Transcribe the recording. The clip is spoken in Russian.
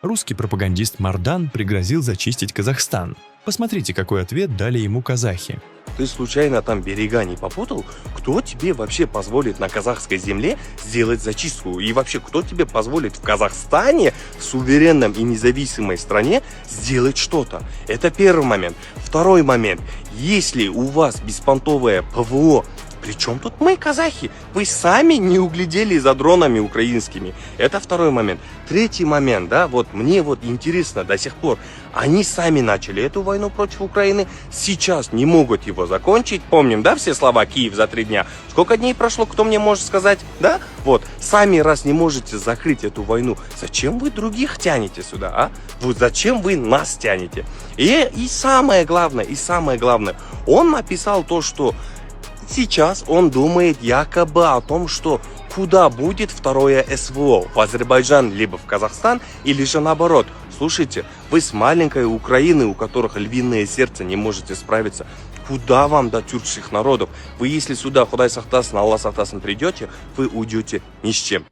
Русский пропагандист Мардан пригрозил зачистить Казахстан. Посмотрите, какой ответ дали ему казахи. Ты случайно там берега не попутал? Кто тебе вообще позволит на казахской земле сделать зачистку? И вообще, кто тебе позволит в Казахстане, в суверенном и независимой стране, сделать что-то? Это первый момент. Второй момент. Если у вас беспонтовое ПВО, при чем тут мы, казахи? Вы сами не углядели за дронами украинскими. Это второй момент. Третий момент, да, вот мне вот интересно до сих пор. Они сами начали эту войну против Украины, сейчас не могут его закончить. Помним, да, все слова «Киев за 3 дня». Сколько дней прошло, кто мне может сказать, да? Вот, сами раз не можете закрыть эту войну, зачем вы других тянете сюда, а? Вот зачем вы нас тянете? И самое главное, он написал то, что сейчас он думает якобы о том, что куда будет второе СВО, в Азербайджан либо в Казахстан, или же наоборот. Слушайте, вы с маленькой Украины, у которых львиное сердце, не можете справиться. Куда вам до тюркских народов? Вы если сюда, Худай сахтасын, Аллах сахтасын, придете, вы уйдете ни с чем.